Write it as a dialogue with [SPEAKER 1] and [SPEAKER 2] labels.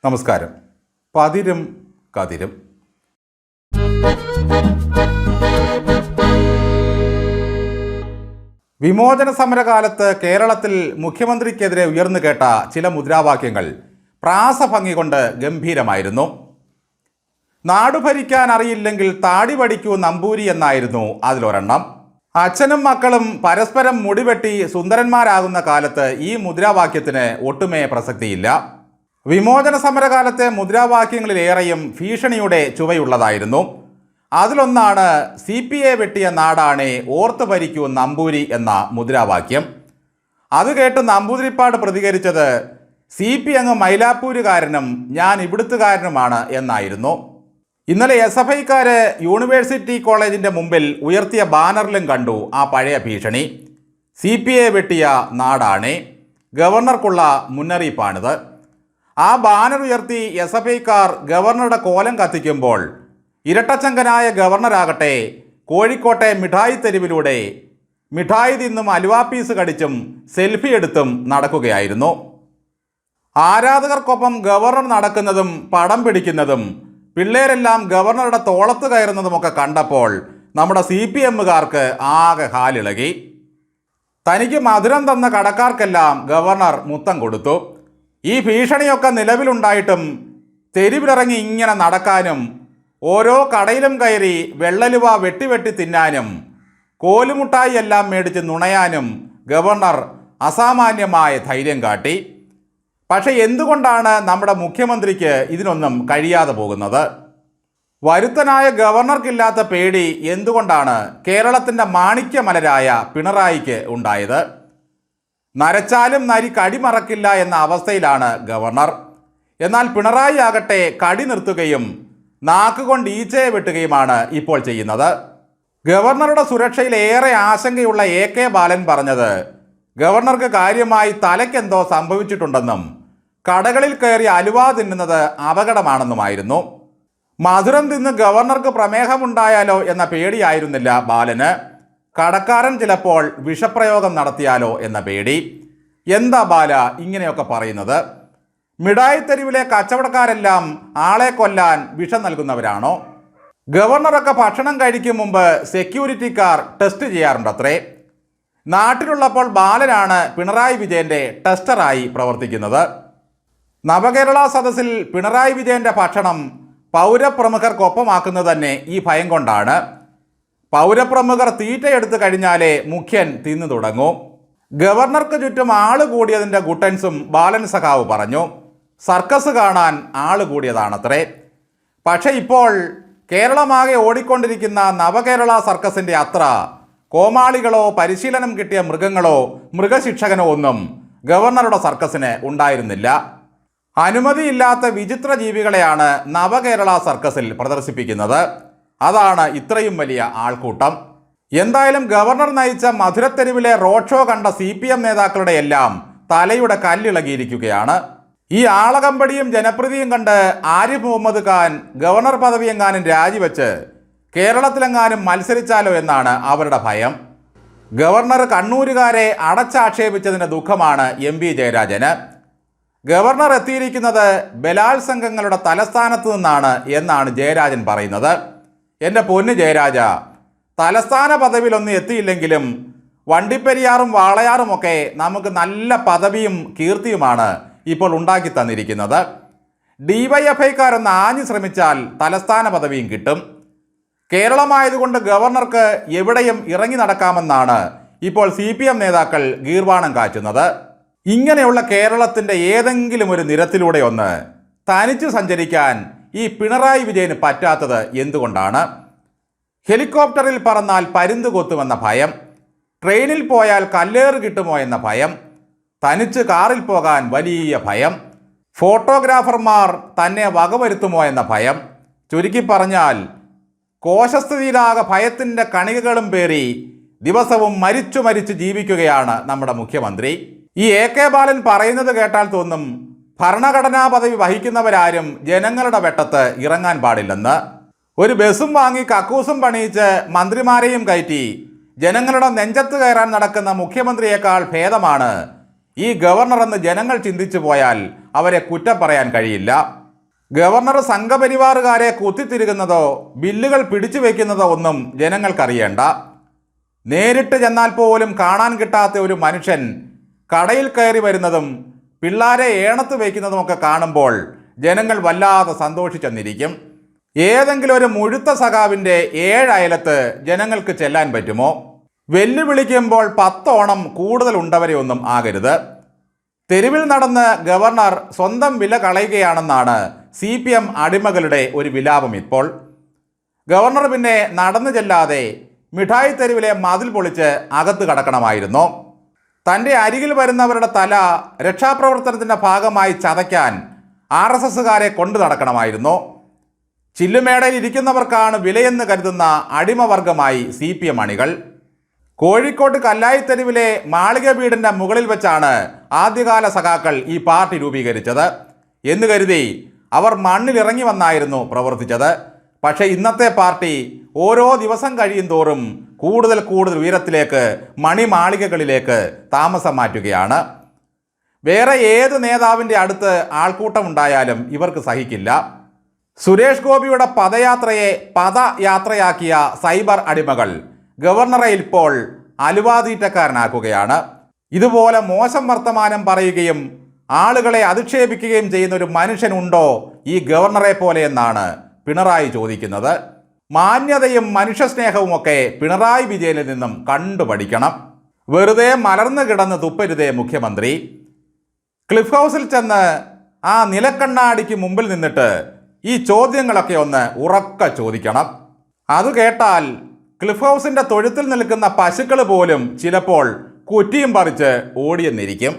[SPEAKER 1] നമസ്കാരം. പതിരും കതിരും. വിമോചന സമരകാലത്ത് കേരളത്തിൽ മുഖ്യമന്ത്രിക്കെതിരെ ഉയർന്നു കേട്ട ചില മുദ്രാവാക്യങ്ങൾ പ്രാസഭംഗി കൊണ്ട് ഗംഭീരമായിരുന്നു. നാടു ഭരിക്കാൻ അറിയില്ലെങ്കിൽ താടി പഠിക്കൂ നമ്പൂരി എന്നായിരുന്നു അതിലൊരെണ്ണം. അച്ഛനും മക്കളും പരസ്പരം മുടിവെട്ടി സുന്ദരന്മാരാകുന്ന കാലത്ത് ഈ മുദ്രാവാക്യത്തിന് ഒട്ടുമേ പ്രസക്തിയില്ല. വിമോചന സമരകാലത്തെ മുദ്രാവാക്യങ്ങളിലേറെയും ഭീഷണിയുടെ ചുവയുള്ളതായിരുന്നു. അതിലൊന്നാണ് CPA വെട്ടിയ നാടാണേ ഓർത്ത് ഭരിക്കൂ നമ്പൂരി എന്ന മുദ്രാവാക്യം. അത് കേട്ട് നമ്പൂതിരിപ്പാട് പ്രതികരിച്ചത് CP അങ്ങ് മൈലാപ്പൂരുകാരനും ഞാൻ ഇവിടുത്തുകാരനുമാണ് എന്നായിരുന്നു. ഇന്നലെ SFIക്കാര് യൂണിവേഴ്സിറ്റി കോളേജിൻ്റെ മുമ്പിൽ ഉയർത്തിയ ബാനറിലും കണ്ടു ആ പഴയ ഭീഷണി. CPA വെട്ടിയ നാടാണേ, ഗവർണർക്കുള്ള മുന്നറിയിപ്പാണിത്. ആ ബാനർ ഉയർത്തി SFIക്കാർ ഗവർണറുടെ കോലം കത്തിക്കുമ്പോൾ ഇരട്ടച്ചങ്കനായ ഗവർണറാകട്ടെ കോഴിക്കോട്ടെ മിഠായി തെരുവിലൂടെ മിഠായി തിന്നും അലുവാ പീസ് കടിച്ചും സെൽഫി എടുത്തും നടക്കുകയായിരുന്നു. ആരാധകർക്കൊപ്പം ഗവർണർ നടക്കുന്നതും പടം പിടിക്കുന്നതും പിള്ളേരെല്ലാം ഗവർണറുടെ തോളത്ത് കയറുന്നതുമൊക്കെ കണ്ടപ്പോൾ നമ്മുടെ CPMകാർക്ക് ആകെ ഹാലിളകി. തനിക്ക് മധുരം തന്ന കടക്കാർക്കെല്ലാം ഗവർണർ മുത്തം കൊടുത്തു. ഈ ഭീഷണിയൊക്കെ നിലവിലുണ്ടായിട്ടും തെരുവിലിറങ്ങി ഇങ്ങനെ നടക്കാനും ഓരോ കടയിലും കയറി വെള്ളലുവ വെട്ടി തിന്നാനും കോലുമുട്ടായി എല്ലാം മേടിച്ച് നുണയാനും ഗവർണർ അസാമാന്യമായ ധൈര്യം കാട്ടി. പക്ഷേ എന്തുകൊണ്ടാണ് നമ്മുടെ മുഖ്യമന്ത്രിക്ക് ഇതിനൊന്നും കഴിയാതെ പോകുന്നത്? വരുത്തനായ ഗവർണർക്കില്ലാത്ത പേടി എന്തുകൊണ്ടാണ് കേരളത്തിൻ്റെ മാണിക്യമലരായ പിണറായിക്ക് ഉണ്ടായത്? നരച്ചാലും നരി കടി മറക്കില്ല എന്ന അവസ്ഥയിലാണ് ഗവർണർ. എന്നാൽ പിണറായി ആകട്ടെ കടി നിർത്തുകയും നാക്കുകൊണ്ട് ഈച്ചയെ വെട്ടുകയുമാണ് ഇപ്പോൾ ചെയ്യുന്നത്. ഗവർണറുടെ സുരക്ഷയിൽ ഏറെ ആശങ്കയുള്ള AK ബാലൻ പറഞ്ഞത് ഗവർണർക്ക് കാര്യമായി തലയ്ക്കെന്തോ സംഭവിച്ചിട്ടുണ്ടെന്നും കടകളിൽ കയറി അലുവ തിന്നുന്നത് അപകടമാണെന്നുമായിരുന്നു. മധുരം തിന്ന് ഗവർണർക്ക് പ്രമേഹമുണ്ടായാലോ എന്ന പേടിയായിരുന്നില്ല ബാലന്. കടക്കാരൻ ചിലപ്പോൾ വിഷപ്രയോഗം നടത്തിയാലോ എന്ന പേടി. എന്താ ബാല ഇങ്ങനെയൊക്കെ പറയുന്നത്? മിഠായി തെരുവിലെ കച്ചവടക്കാരെല്ലാം ആളെ കൊല്ലാൻ വിഷം നൽകുന്നവരാണോ? ഗവർണറൊക്കെ ഭക്ഷണം കഴിക്കും മുമ്പ് സെക്യൂരിറ്റിക്കാർ ടെസ്റ്റ് ചെയ്യാറുണ്ടത്രേ. നാട്ടിലുള്ളപ്പോൾ ബാലനാണ് പിണറായി വിജയൻ്റെ ടെസ്റ്ററായി പ്രവർത്തിക്കുന്നത്. നവകേരള സദസ്സിൽ പിണറായി വിജയൻ്റെ ഭക്ഷണം പൗരപ്രമുഖർക്കൊപ്പമാക്കുന്നത് തന്നെ ഈ ഭയം കൊണ്ടാണ്. പൗരപ്രമുഖർ തീറ്റയെടുത്ത് കഴിഞ്ഞാലേ മുഖ്യൻ തിന്നു തുടങ്ങൂ. ഗവർണർക്ക് ചുറ്റും ആള് കൂടിയതിൻ്റെ ഗുട്ടൻസും ബാലൻ സഖാവ് പറഞ്ഞു. സർക്കസ് കാണാൻ ആള് കൂടിയതാണത്രേ. പക്ഷേ ഇപ്പോൾ കേരളമാകെ ഓടിക്കൊണ്ടിരിക്കുന്ന നവകേരള സർക്കസിൻ്റെ അത്ര കോമാളികളോ പരിശീലനം കിട്ടിയ മൃഗങ്ങളോ മൃഗശിക്ഷകനോ ഒന്നും ഗവർണറുടെ സർക്കസിന് ഉണ്ടായിരുന്നില്ല. അനുമതിയില്ലാത്ത വിചിത്ര ജീവികളെയാണ് നവകേരള സർക്കസിൽ പ്രദർശിപ്പിക്കുന്നത്. അതാണ് ഇത്രയും വലിയ ആൾക്കൂട്ടം. എന്തായാലും ഗവർണർ നയിച്ച മധുരത്തെരുവിലെ റോഡ് ഷോ കണ്ട CPM നേതാക്കളുടെ എല്ലാം തലയുടെ കല്ലിളകിയിരിക്കുകയാണ്. ഈ ആളകമ്പടിയും ജനപ്രീതിയും കണ്ട് ആരിഫ് മുഹമ്മദ് ഖാൻ ഗവർണർ പദവിയെങ്ങാനും രാജിവെച്ച് കേരളത്തിലെങ്ങാനും മത്സരിച്ചാലോ എന്നാണ് അവരുടെ ഭയം. ഗവർണർ കണ്ണൂരുകാരെ അടച്ചാക്ഷേപിച്ചതിൻ്റെ ദുഃഖമാണ് MP ജയരാജന്. ഗവർണർ എത്തിയിരിക്കുന്നത് ബലാത്സംഗങ്ങളുടെ തലസ്ഥാനത്ത് നിന്നാണ് എന്നാണ് ജയരാജൻ പറയുന്നത്. എൻ്റെ പൊന്ന് ജയരാജ, തലസ്ഥാന പദവിയിലൊന്നും എത്തിയില്ലെങ്കിലും വണ്ടിപ്പെരിയാറും വാളയാറുമൊക്കെ നമുക്ക് നല്ല പദവിയും കീർത്തിയുമാണ് ഇപ്പോൾ ഉണ്ടാക്കി തന്നിരിക്കുന്നത്. DYFIക്കാരൊന്ന് ആഞ്ഞു ശ്രമിച്ചാൽ തലസ്ഥാന പദവിയും കിട്ടും. കേരളമായതുകൊണ്ട് ഗവർണർക്ക് എവിടെയും ഇറങ്ങി നടക്കാമെന്നാണ് ഇപ്പോൾ CPM നേതാക്കൾ ഗീർവാണം കാച്ചുന്നത്. ഇങ്ങനെയുള്ള കേരളത്തിൻ്റെ ഏതെങ്കിലും ഒരു നിരത്തിലൂടെ ഒന്ന് തനിച്ചു സഞ്ചരിക്കാൻ ഈ പിണറായി വിജയന് പറ്റാത്തത് എന്തുകൊണ്ടാണ്? ഹെലികോപ്റ്ററിൽ പറന്നാൽ പരുന്ത് കൊത്തുമെന്ന ഭയം, ട്രെയിനിൽ പോയാൽ കല്ലേറ് കിട്ടുമോ എന്ന ഭയം, തനിച്ച് കാറിൽ പോകാൻ വലിയ ഭയം, ഫോട്ടോഗ്രാഫർമാർ തന്നെ വകവരുത്തുമോ എന്ന ഭയം. ചുരുക്കി പറഞ്ഞാൽ കോശസ്ഥിതിയിലാകെ ഭയത്തിൻ്റെ കണികകളും പേറി ദിവസവും മരിച്ചു ജീവിക്കുകയാണ് നമ്മുടെ മുഖ്യമന്ത്രി. ഈ AK ബാലൻ പറയുന്നത് കേട്ടാൽ തോന്നും ഭരണഘടനാ പദവി വഹിക്കുന്നവരാരും ജനങ്ങളുടെ വെട്ടത്ത് ഇറങ്ങാൻ പാടില്ലെന്ന്. ഒരു ബസ്സും വാങ്ങി കക്കൂസും പണിയിച്ച് മന്ത്രിമാരെയും കയറ്റി ജനങ്ങളുടെ നെഞ്ചത്ത് കയറാൻ നടക്കുന്ന മുഖ്യമന്ത്രിയേക്കാൾ ഭേദമാണ് ഈ ഗവർണർ എന്ന് ജനങ്ങൾ ചിന്തിച്ചു പോയാൽ അവരെ കുറ്റം പറയാൻ കഴിയില്ല. ഗവർണർ സംഘപരിവാറുകാരെ കുത്തിത്തിരുകുന്നതോ ബില്ലുകൾ പിടിച്ചു വയ്ക്കുന്നതോ ഒന്നും ജനങ്ങൾക്കറിയേണ്ട. നേരിട്ട് ചെന്നാൽ പോലും കാണാൻ കിട്ടാത്ത ഒരു മനുഷ്യൻ കടയിൽ കയറി വരുന്നതും പിള്ളാരെ ഏണത്ത് വയ്ക്കുന്നതുമൊക്കെ കാണുമ്പോൾ ജനങ്ങൾ വല്ലാതെ സന്തോഷിച്ചെന്നിരിക്കും. ഏതെങ്കിലും ഒരു മുഴുത്ത സഖാവിൻ്റെ 7 അയലത്ത് ജനങ്ങൾക്ക് ചെല്ലാൻ പറ്റുമോ? വെല്ലുവിളിക്കുമ്പോൾ 10 ഓണം കൂടുതൽ ഉണ്ടവരെ ഒന്നും ആകരുത്. തെരുവിൽ നടന്ന് ഗവർണർ സ്വന്തം വില കളയുകയാണെന്നാണ് CPM അടിമകളുടെ ഒരു വിലാപം ഇപ്പോൾ. ഗവർണർ പിന്നെ നടന്നു ചെല്ലാതെ മിഠായി തെരുവിലെ മതിൽ പൊളിച്ച് അകത്ത് കടക്കണമായിരുന്നു. തൻ്റെ അരികിൽ വരുന്നവരുടെ തല രക്ഷാപ്രവർത്തനത്തിൻ്റെ ഭാഗമായി ചതയ്ക്കാൻ RSSകാരെ കൊണ്ടു നടക്കണമായിരുന്നു. ചില്ലുമേടയിൽ ഇരിക്കുന്നവർക്കാണ് വിലയെന്ന് കരുതുന്ന അടിമവർഗമായി CPM അണികൾ. കോഴിക്കോട് കല്ലായിത്തെരുവിലെ മാളിക വീടിൻ്റെ മുകളിൽ വെച്ചാണ് ആദ്യകാല സഖാക്കൾ ഈ പാർട്ടി രൂപീകരിച്ചത് എന്ന് കരുതി അവർ മണ്ണിലിറങ്ങി വന്നായിരുന്നു പ്രവർത്തിച്ചത്. പക്ഷേ ഇന്നത്തെ പാർട്ടി ഓരോ ദിവസം കഴിയും തോറും കൂടുതൽ ഉയരത്തിലേക്ക് മണിമാളികകളിലേക്ക് താമസം മാറ്റുകയാണ്. വേറെ ഏത് നേതാവിൻ്റെ അടുത്ത് ആൾക്കൂട്ടമുണ്ടായാലും ഇവർക്ക് സഹിക്കില്ല. സുരേഷ് ഗോപിയുടെ പദയാത്രയെ പദയാത്രയാക്കിയ സൈബർ അടിമകൾ ഗവർണറെ ഇപ്പോൾ അലുവാതീറ്റക്കാരനാക്കുകയാണ്. ഇതുപോലെ മോശം വർത്തമാനം പറയുകയും ആളുകളെ അധിക്ഷേപിക്കുകയും ചെയ്യുന്ന ഒരു മനുഷ്യനുണ്ടോ ഈ ഗവർണറെ പോലെ എന്നാണ് പിണറായി ചോദിക്കുന്നത്. മാന്യതയും മനുഷ്യസ്നേഹവുമൊക്കെ പിണറായി വിജയനിൽ നിന്നും കണ്ടുപഠിക്കണം. വെറുതെ മലർന്നു കിടന്ന് തുപ്പരുതേ മുഖ്യമന്ത്രി. ക്ലിഫ് ഹൗസിൽ ചെന്ന് ആ നിലക്കണ്ണാടിക്ക് മുമ്പിൽ നിന്നിട്ട് ഈ ചോദ്യങ്ങളൊക്കെ ഒന്ന് ഉറക്കെ ചോദിക്കണം. അത് കേട്ടാൽ ക്ലിഫ് ഹൗസിൻ്റെ തൊഴുത്തിൽ നിൽക്കുന്ന പശുക്കൾ പോലും ചിലപ്പോൾ കുറ്റിയും പറിച്ച് ഓടിയെന്നിരിക്കും.